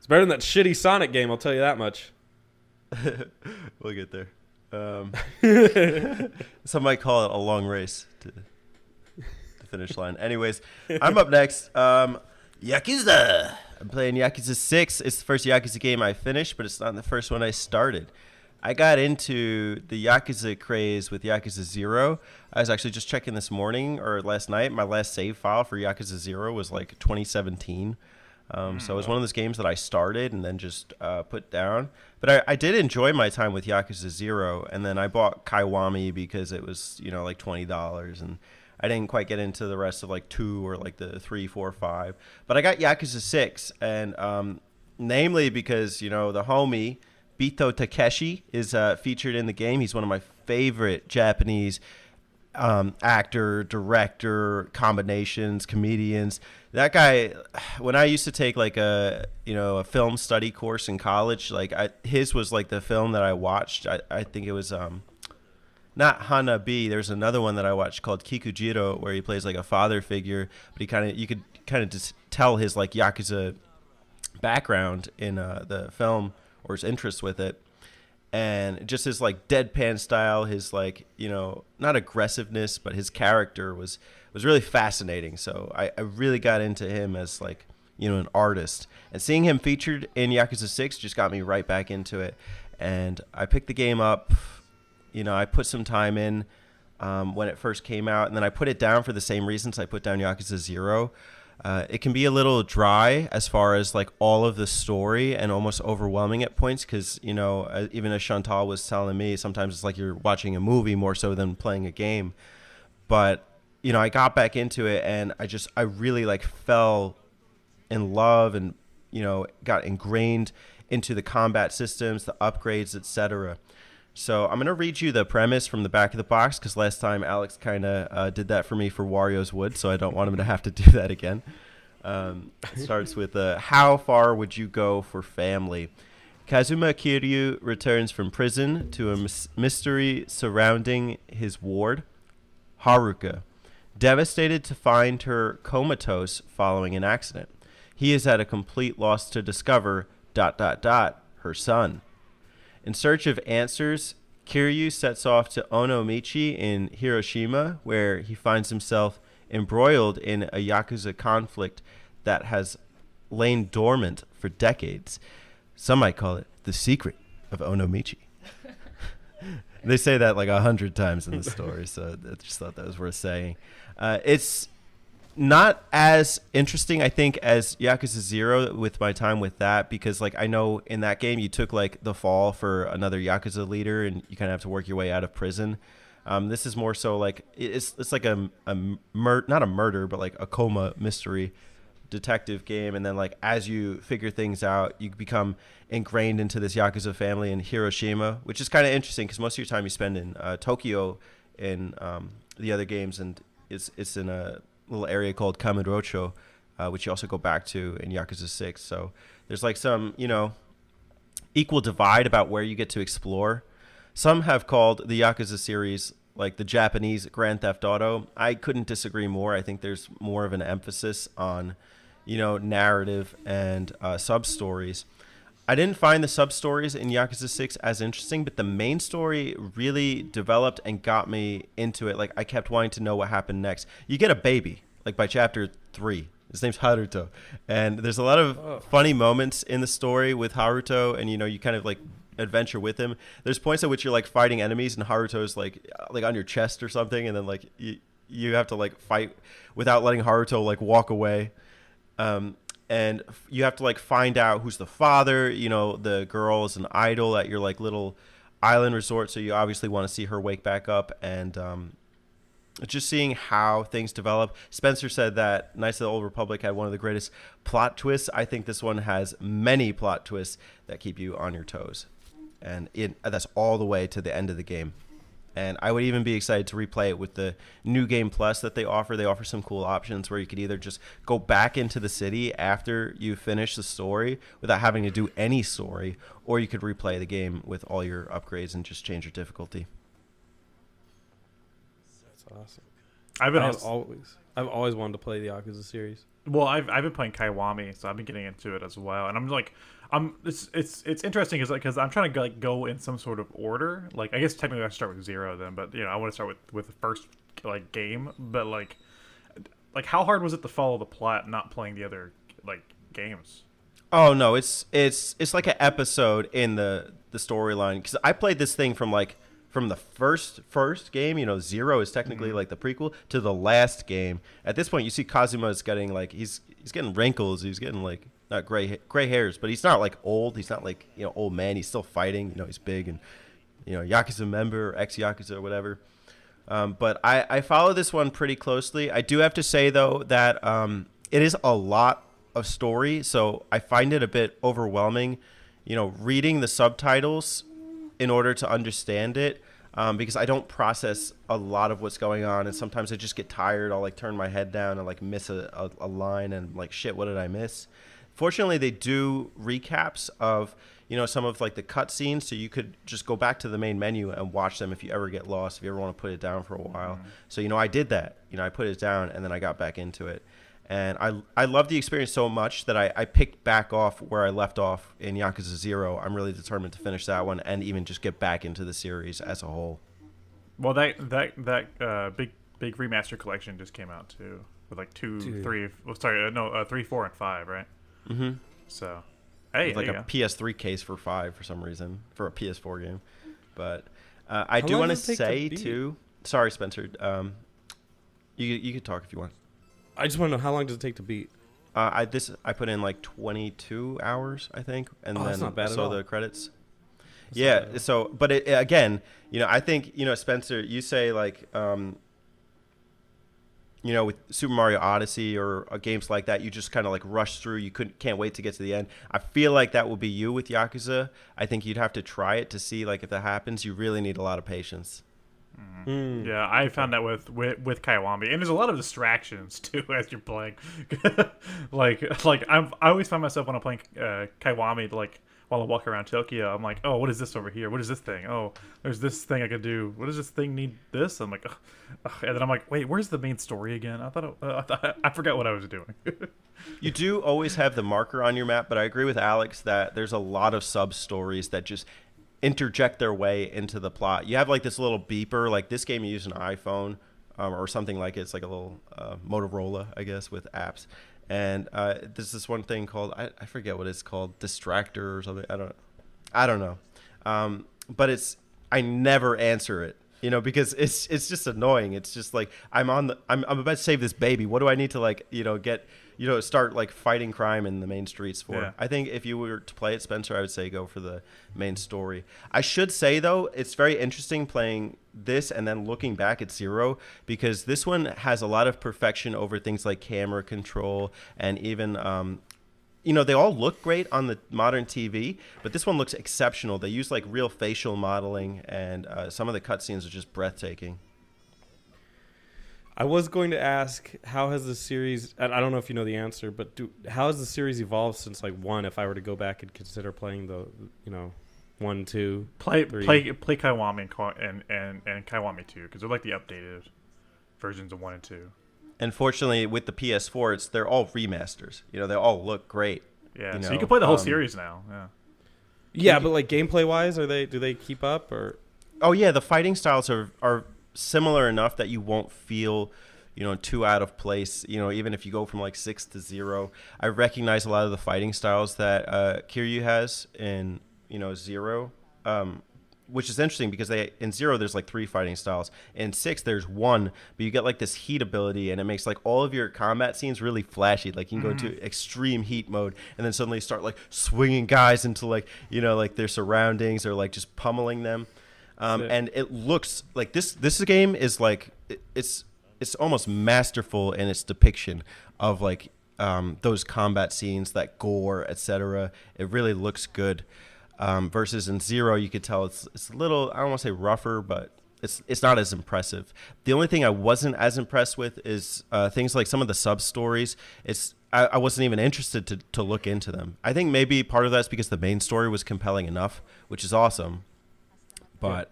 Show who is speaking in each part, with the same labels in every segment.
Speaker 1: It's better than that shitty Sonic game, I'll tell you that much.
Speaker 2: We'll get there. Some might call it a long race to the finish line. Anyways, I'm up next. Yakuza. I'm playing Yakuza 6. It's the first Yakuza game I finished, but it's not the first one I started. I got into the Yakuza craze with Yakuza 0. I was actually just checking this morning or last night. My last save file for Yakuza 0 was like 2017. So it was one of those games that I started and then just put down. But I did enjoy my time with Yakuza 0. And then I bought Kiwami because it was, like $20. And I didn't quite get into the rest of like 2 or like the 3, 4, 5. But I got Yakuza 6. And namely because, the homie Bito Takeshi is featured in the game. He's one of my favorite Japanese actor, director, combinations, comedians. That guy, when I used to take like a film study course in college, like his was like the film that I watched. I think it was not Hanabi. There's another one that I watched called Kikujiro where he plays like a father figure, but you could kind of just tell his like Yakuza background in the film or his interest with it. And just his like deadpan style, his like, not aggressiveness, but his character was really fascinating. So I really got into him as like, an artist. And seeing him featured in Yakuza 6 just got me right back into it. And I picked the game up, I put some time in when it first came out. And then I put it down for the same reasons I put down Yakuza 0. It can be a little dry as far as like all of the story and almost overwhelming at points because, even as Chantal was telling me, sometimes it's like you're watching a movie more so than playing a game. But, I got back into it and I really like fell in love and, got ingrained into the combat systems, the upgrades, etc. So I'm going to read you the premise from the back of the box because last time Alex kind of did that for me for Wario's Wood, so I don't want him to have to do that again. It starts with, how far would you go for family? Kazuma Kiryu returns from prison to a mystery surrounding his ward, Haruka, devastated to find her comatose following an accident. He is at a complete loss to discover ... her son. In search of answers, Kiryu sets off to Onomichi in Hiroshima, where he finds himself embroiled in a Yakuza conflict that has lain dormant for decades. Some might call it the secret of Onomichi. They say that like 100 times in the story, so I just thought that was worth saying. It's not as interesting, I think, as Yakuza 0 with my time with that, because like I know in that game you took like the fall for another Yakuza leader and you kind of have to work your way out of prison. This is more so like it's like not a murder, but like a coma mystery detective game, and then like as you figure things out, you become ingrained into this Yakuza family in Hiroshima, which is kind of interesting because most of your time you spend in Tokyo in the other games, and it's in a little area called Kamurocho, which you also go back to in Yakuza 6. So there's like some, equal divide about where you get to explore. Some have called the Yakuza series like the Japanese Grand Theft Auto. I couldn't disagree more. I think there's more of an emphasis on, narrative and sub-stories. I didn't find the sub-stories in Yakuza 6 as interesting, but the main story really developed and got me into it. Like, I kept wanting to know what happened next. You get a baby, like, by chapter 3. His name's Haruto. And there's a lot of funny moments in the story with Haruto, and, you kind of, like, adventure with him. There's points at which you're, like, fighting enemies, and Haruto's, like on your chest or something, and then, like, you have to, like, fight without letting Haruto, like, walk away. And you have to like find out who's the father. The girl is an idol at your like little island resort, so you obviously want to see her wake back up. And just seeing how things develop. Spencer said that Knights of the Old Republic had one of the greatest plot twists. I think this one has many plot twists that keep you on your toes, and that's all the way to the end of the game. And I would even be excited to replay it with the New Game Plus that they offer. They offer some cool options where you could either just go back into the city after you finish the story without having to do any story, or you could replay the game with all your upgrades and just change your difficulty.
Speaker 1: That's awesome.
Speaker 3: I've been
Speaker 1: I have always I've always wanted to play the Yakuza series.
Speaker 3: Well, I've been playing Kiwami, so I've been getting into it as well, and I'm like, it's interesting because I'm trying to go in some sort of order. Like I guess technically I should start with 0 then, but I want to start with the first game. But like how hard was it to follow the plot, not playing the other games?
Speaker 2: Oh no, it's like an episode in the storyline, because I played this thing from the first game. 0 is technically like the prequel to the last game. At this point, you see Kazuma is getting he's getting wrinkles. He's getting not gray hairs, but he's not old. He's not old man. He's still fighting. He's big and Yakuza member, ex Yakuza or whatever. But I follow this one pretty closely. I do have to say though that it is a lot of story, so I find it a bit overwhelming. Reading the subtitles in order to understand it, because I don't process a lot of what's going on, and sometimes I just get tired. I'll turn my head down and miss a line, and shit, what did I miss? Fortunately, they do recaps of some of the cutscenes, so you could just go back to the main menu and watch them if you ever get lost, if you ever want to put it down for a while. So I did that. I put it down and then I got back into it. And I love the experience so much that I picked back off where I left off in Yakuza 0. I'm really determined to finish that one and even just get back into the series as a whole.
Speaker 3: Well, that big remaster collection just came out too, with 2, 3. Well, sorry, no, 3, 4, and 5, right?
Speaker 2: Mm-hmm.
Speaker 3: So, hey,
Speaker 2: with a PS3 case for 5 for some reason for a PS4 game. But I do want to say too. Sorry, Spencer. You could talk if you want.
Speaker 1: I just want to know, how long does it take to beat?
Speaker 2: I put in 22 hours, I think, and then
Speaker 1: that's not bad
Speaker 2: I
Speaker 1: at
Speaker 2: saw
Speaker 1: all.
Speaker 2: the credits. Yeah. So, but again, I think Spencer, you say with Super Mario Odyssey or games like that, you just kind of rush through. You can't wait to get to the end. I feel like that will be you with Yakuza. I think you'd have to try it to see if that happens. You really need a lot of patience.
Speaker 3: Yeah, I found that with Kiwami, and there's a lot of distractions too as you're playing. I always find myself when I'm playing Kiwami, while I'm walking around Tokyo, I'm like, oh, what is this over here? What is this thing? Oh, there's this thing I could do. What does this thing need? This? I'm like, ugh. And then I'm like, wait, where's the main story again? I forgot what I was doing.
Speaker 2: You do always have the marker on your map, but I agree with Alex that there's a lot of sub stories that just interject their way into the plot. You have this little beeper, this game you use an iPhone or something like it. It's a little Motorola, I guess, with apps. And there's this one thing called, I forget what it's called, distractor or something. I don't know. But I never answer it, because it's just annoying. It's just I'm about to save this baby. What do I need to get start fighting crime in the main streets for?
Speaker 3: Yeah.
Speaker 2: I think if you were to play it, Spencer, I would say go for the main story. I should say though, it's very interesting playing this and then looking back at 0, because this one has a lot of perfection over things like camera control and even they all look great on the modern TV, but this one looks exceptional. They use real facial modeling, and some of the cutscenes are just breathtaking.
Speaker 1: I was going to ask, how has the series, and I don't know if you know the answer, but how has the series evolved since 1, if I were to go back and consider playing the 1, 2,
Speaker 3: play
Speaker 1: 3.
Speaker 3: play Kiwami and Kiwami 2, because they're the updated versions of 1 and 2.
Speaker 2: Unfortunately, with the PS4, they're all remasters. They all look great.
Speaker 3: Yeah, so you can play the whole series now. Yeah.
Speaker 1: Yeah, but gameplay wise, do they keep up or?
Speaker 2: Oh yeah, the fighting styles are similar enough that you won't feel too out of place. Even if you go from 6 to 0, I recognize a lot of the fighting styles that Kiryu has in 0. Which is interesting because in 0 there's 3 fighting styles. In 6 there's 1, but you get this heat ability, and it makes all of your combat scenes really flashy. You can go into extreme heat mode, and then suddenly start swinging guys into their surroundings, or just pummeling them. And it looks like this game is it's almost masterful in its depiction of those combat scenes, that gore, etc. It really looks good. Versus in 0, you could tell it's a little, I don't want to say rougher, but it's not as impressive. The only thing I wasn't as impressed with is things like some of the sub stories. I wasn't even interested to look into them. I think maybe part of that's because the main story was compelling enough, which is awesome. But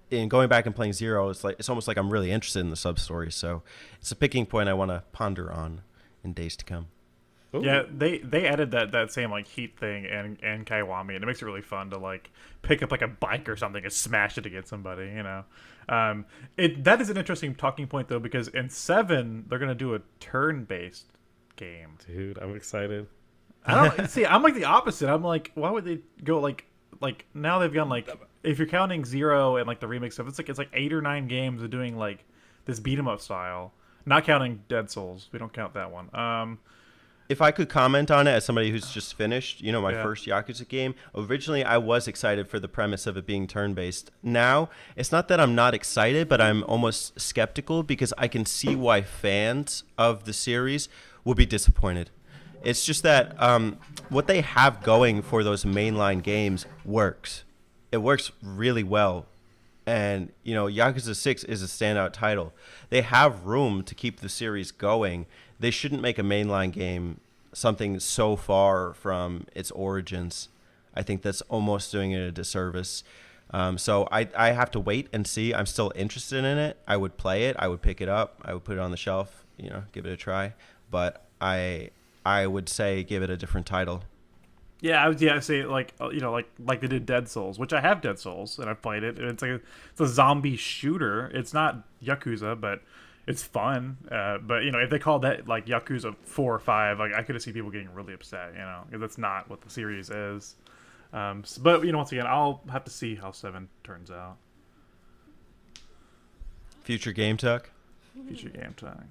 Speaker 2: in going back and playing Zero, it's almost like I'm really interested in the sub story. So it's a picking point I want to ponder on in days to come.
Speaker 1: Ooh.
Speaker 3: Yeah, they added that same like heat thing and Kaiwami, and it makes it really fun to like pick up like a bike or something and smash it against somebody. You know, that is an interesting talking point though, because in 7 they're gonna do a turn-based game.
Speaker 1: Dude, I'm excited.
Speaker 3: I don't see. I'm like the opposite. I'm like, why would they go like now they've gone like, if you're counting Zero and like the remix stuff, it's like 8 or 9 games of doing like this beat 'em up style. Not counting Dead Souls, we don't count that one.
Speaker 2: If I could comment on it as somebody who's just finished, my
Speaker 3: Yeah.
Speaker 2: first Yakuza game, originally I was excited for the premise of it being turn-based. Now, it's not that I'm not excited, but I'm almost skeptical because I can see why fans of the series will be disappointed. It's just that what they have going for those mainline games works. It works really well. And, Yakuza 6 is a standout title. They have room to keep the series going. They shouldn't make a mainline game something so far from its origins. I think that's almost doing it a disservice. So I have to wait and see. I'm still interested in it. I would play it. I would pick it up. I would put it on the shelf, give it a try. But I would say give it a different title.
Speaker 3: Yeah, I would say like like they did Dead Souls, which I have Dead Souls and I've played it. And it's a zombie shooter. It's not Yakuza, but it's fun. But if they called that like Yakuza 4 or 5, like I could have seen people getting really upset. Because that's not what the series is. But once again, I'll have to see how 7 turns out.
Speaker 2: Future Game Talk.
Speaker 3: Future game time.